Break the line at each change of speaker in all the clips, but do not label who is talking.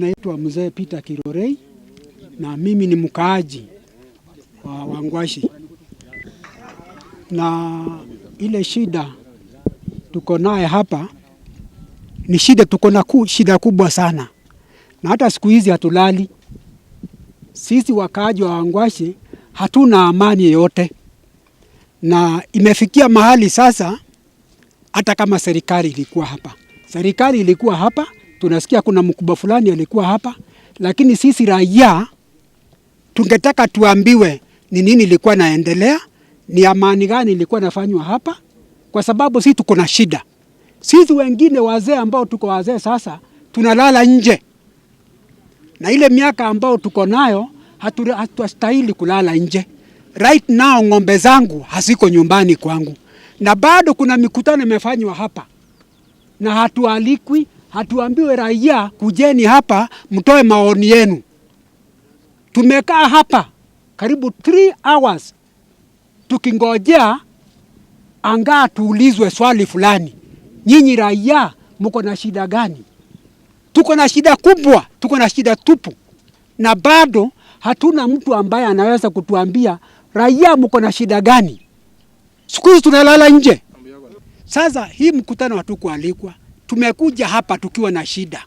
naitwa Mzee Peter Kirorei na mimi ni mkaaji wa Wangwaci. Na ile shida tuko naye hapa ni shida, tuko na shida kubwa sana. Na hata siku hizi hatulali. Sisi wakaaji wa Wangwaci hatuna amani yoyote. Na imefikia mahali sasa, hata kama serikali ilikuwa hapa. Serikali ilikuwa hapa, tunasikia kuna mkubwa fulani alikuwa hapa, lakini sisi raia tungetaka tuambiwe ni nini ilikuwa naendelea, ni amani gani ilikuwa nafanywa hapa, kwa sababu sisi tuko na shida. Sisi wengine wazee ambao tuko wazee sasa, tunalala nje. Na ile miaka ambao tuko nayo, hatustahili kulala nje. Right now ng'ombe zangu haziko nyumbani kwangu. Na bado kuna mikutano imefanywa hapa. Na hatualikwi, hatuambiwe raia kujeni hapa mtoe maoni yenu. Tumekaa hapa karibu 3 hours tukingojea angaa tuulizwe swali fulani. Nyinyi raia mko na shida gani? Tuko na shida kubwa, tuko na shida tupu. Na bado hatuna mtu ambaye anaweza kutuambia raia mko na shida gani. Siku hizi tunalala nje. Sasa hii mkutano hatukualikwa. Tumekuja hapa tukiwa na shida.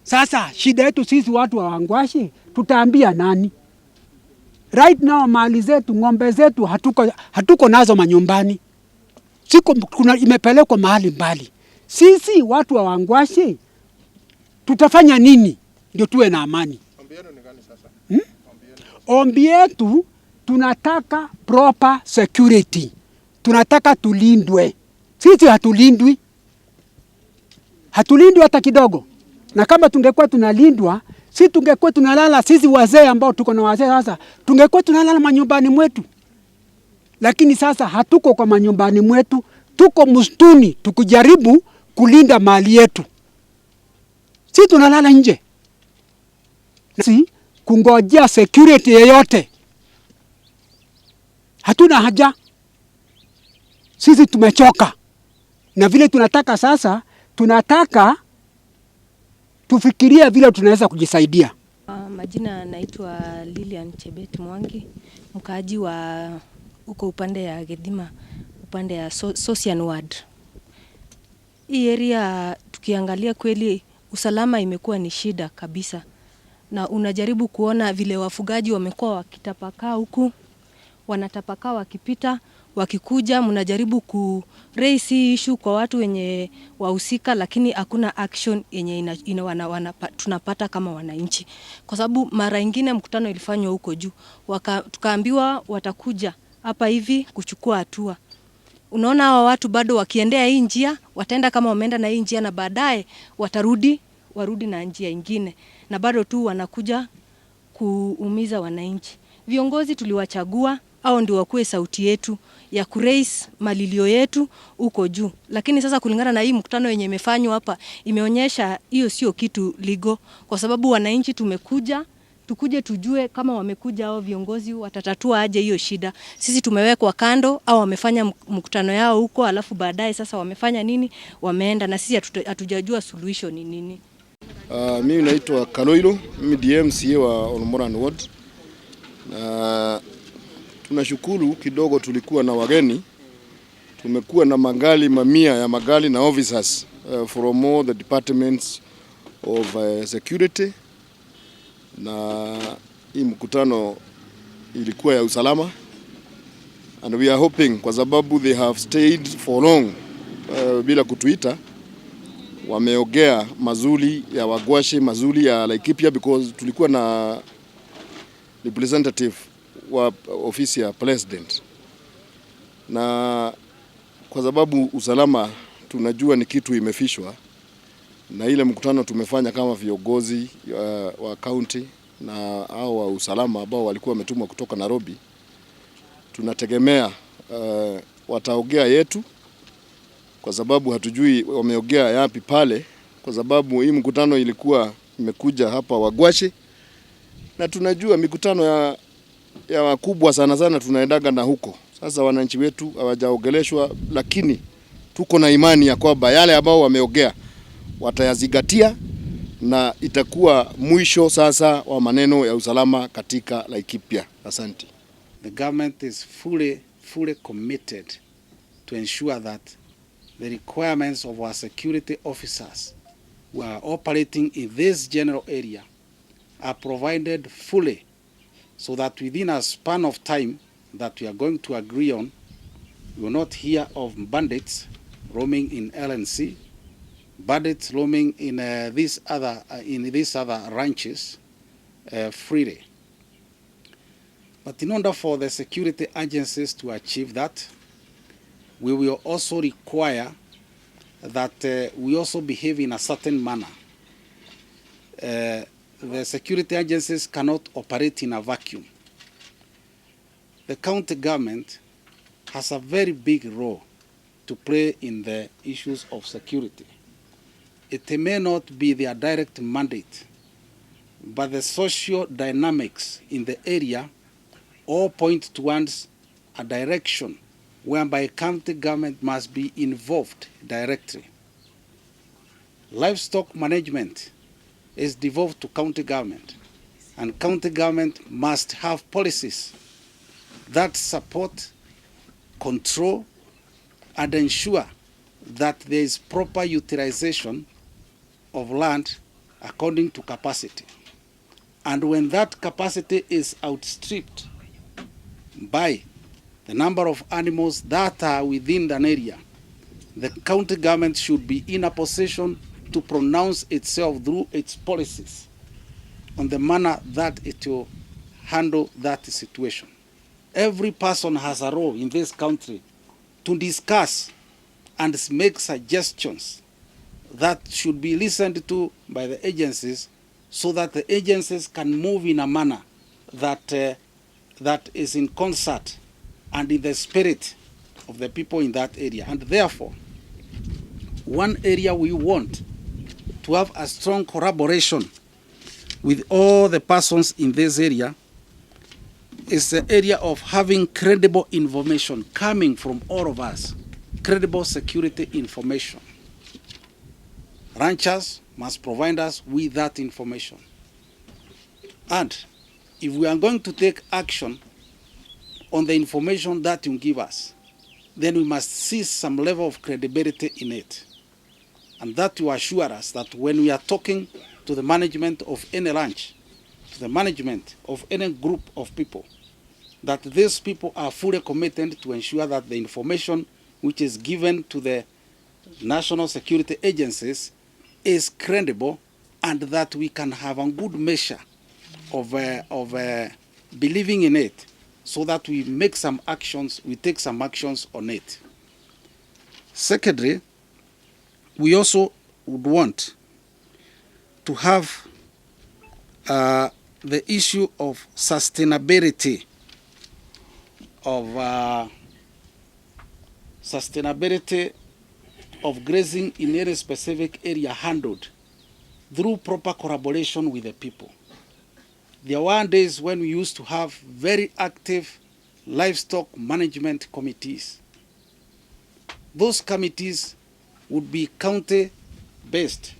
Sasa shida yetu sisi watu wa Wangwaci tutaambia nani? Right now mali zetu, ng'ombe zetu hatuko nazo manyumbani. Imepelekwa mahali mbali. Sisi watu wa Wangwaci tutafanya nini ndio tuwe na amani? Ombi yenu ni gani sasa? Ombi yetu tunataka proper security. Tunataka tulindwe. Sisi hatulindwi. Hatulindwi hata kidogo. Na kama tungekuwa tunalindwa, sisi tungekuwa tunalala, sisi wazee ambao tuko na wazee sasa, tungekuwa tunalala manyumbani mwetu. Lakini sasa hatuko kwa manyumbani mwetu, tuko msituni tukijaribu kulinda mali yetu. Sisi tunalala nje. Sisi kungojea security yoyote. Hatuna haja. Sisi tumechoka. Na vile tunataka sasa, tunataka tufikirie vile tunaweza kujisaidia.
Majina naitwa Lilian Chebet Mwangi, mkaaji wa uko upande ya Gedima, upande ya Social Ward. Hii area tukiangalia kweli usalama imekuwa ni shida kabisa. Na unajaribu kuona vile wafugaji wamekuwa wakitapakaa huku, wanatapakaa wakipita, wakikuja, mnajaribu ku raise issue kwa watu wenye wahusika, lakini hakuna action yenye tunapata kama wananchi. Kwa sababu mara nyingine mkutano ilifanywa huko juu, tukaambiwa watakuja hapa hivi kuchukua hatua. Unaona hawa watu bado wakiendea hii njia, wataenda kama wameenda na hii njia na baadaye warudi na njia nyingine. Na bado tu wanakuja kuumiza wananchi. Viongozi tuliwachagua, hao ndio wakuwe sauti yetu ya kuraise malilio yetu huko juu. Lakini sasa kulingana na hii mkutano yenye imefanywa hapa, imeonyesha hiyo sio kitu legal, kwa sababu wananchi tukuje tujue kama wamekuja hao viongozi watatatua aje hiyo shida. Sisi tumewekwa kando au wamefanya mkutano yao huko, alafu baadaye sasa wamefanya nini? Wameenda na sisi hatujajua solution ni nini.
Mimi naitwa Kaloilo, mimi DMCA wa Olmoran Ward. Tunashukuru kidogo tulikuwa na wageni. Tumekuwa na mamia ya magari na officers from all the departments of security. Na hii mkutano ilikuwa ya usalama. And we are hoping kwa sababu they have stayed for long bila kutuita. Wameongea mazuri ya Wangwaci, mazuri ya Laikipia, because tulikuwa na representative wa ofisi ya president. Na kwa sababu usalama tunajua ni kitu imefishwa, na ile mkutano tumefanya kama viongozi wa county na hao wa usalama ambao walikuwa wametumwa kutoka Nairobi, tunategemea wataongea yetu, kwa sababu hatujui wameongea yapi pale, kwa sababu hii mkutano ilikuwa imekuja hapa Wangwaci, na tunajua mikutano ya wakubwa sana tunaendaga na huko. Sasa wananchi wetu hawajaongeleshwa, lakini tuko na imani ya kwamba yale ambao wameongea watayazingatia na itakuwa mwisho sasa wa maneno ya usalama katika Laikipia. Asante.
The government is fully committed to ensure that the requirements of our security officers who are operating in this general area are provided fully, so that within a span of time that we are going to agree on, we will not hear of bandits roaming in LNC, bandits roaming in these other ranches freely. But in order for the security agencies to achieve that, we will also require that we also behave in a certain manner. The security agencies cannot operate in a vacuum. The county government has a very big role to play in the issues of security. It may not be their direct mandate, but the social dynamics in the area all point towards a direction whereby county government must be involved directly. Livestock management is devolved to county government, and county government must have policies that support, control, and ensure that there is proper utilization of land according to capacity. And when that capacity is outstripped by the number of animals that are within an area, the county government should be in a position to pronounce itself through its policies on the manner that it will handle that situation. Every person has a role in this country to discuss and make suggestions that should be listened to by the agencies, so that the agencies can move in a manner that that is in concert and in the spirit of the people in that area. And therefore, one area we want to have a strong collaboration with all the persons in this area is the area of having credible information coming from all of us, credible security information. Ranchers must provide us with that information. And if we are going to take action on the information that you give us, then we must see some level of credibility in it. And that will assure us that when we are talking to the management of any ranch, to the management of any group of people, that these people are fully committed to ensure that the information which is given to the national security agencies is credible, and that we can have a good measure of believing in it, so that we make some actions, we take some actions on it. Secondly, we also would want to have the issue of sustainability of grazing in any specific area handled through proper collaboration with the people. There were days when we used to have very active livestock management committees. Those committees would be county-based.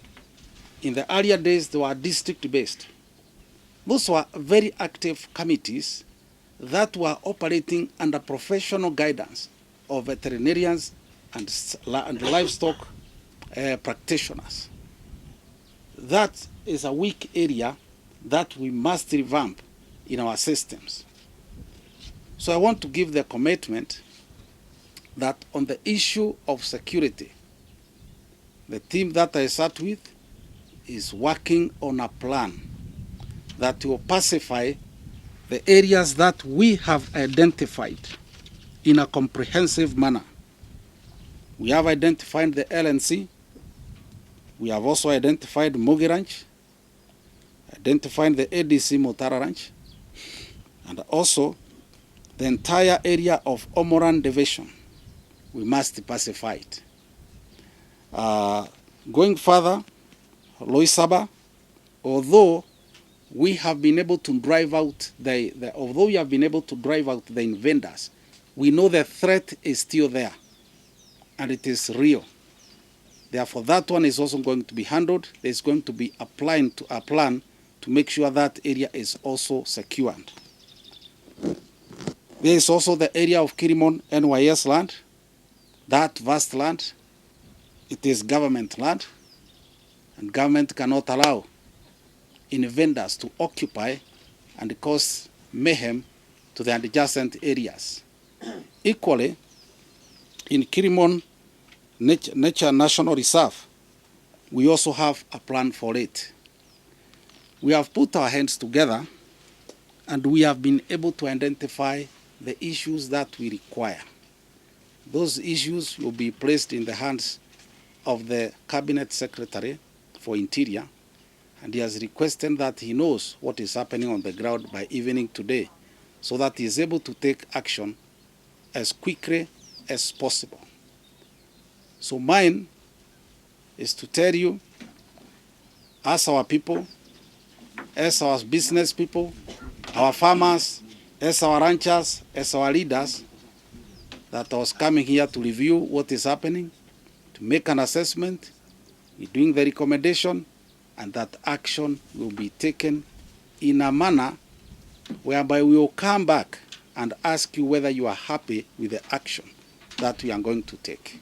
In the earlier days, they were district-based. Those were very active committees that were operating under professional guidance of veterinarians and livestock practitioners. That is a weak area that we must revamp in our systems. So I want to give the commitment that on the issue of security, the team that I sat with is working on a plan that will pacify the areas that we have identified in a comprehensive manner. We have identified the LNC. We have also identified Mogi Ranch, identified the ADC Motara Ranch, and also the entire area of Omoran Division. We must pacify it. Going further, Loisaba, although we have been able to drive out the invaders, we know the threat is still there, and it is real. Therefore, that one is also going to be handled. There's going to be a plan to make sure that area is also secured. There is also the area of Kirimon NYS land. That vast land, it is government land, and government cannot allow any vendors to occupy and cause mayhem to the adjacent areas. Equally, in Kirimon Nature National Reserve, we also have a plan for it. We have put our hands together and we have been able to identify the issues that we require. Those issues will be placed in the hands of the Cabinet Secretary for Interior, and he has requested that he knows what is happening on the ground by evening today, so that he is able to take action as quickly as possible. So mine is to tell you, as our people, as our business people, our farmers, as our ranchers, as our leaders, that I was coming here to review what is happening, to make an assessment, we're doing the recommendation, and that action will be taken in a manner whereby we will come back and ask you whether you are happy with the action that we are going to take.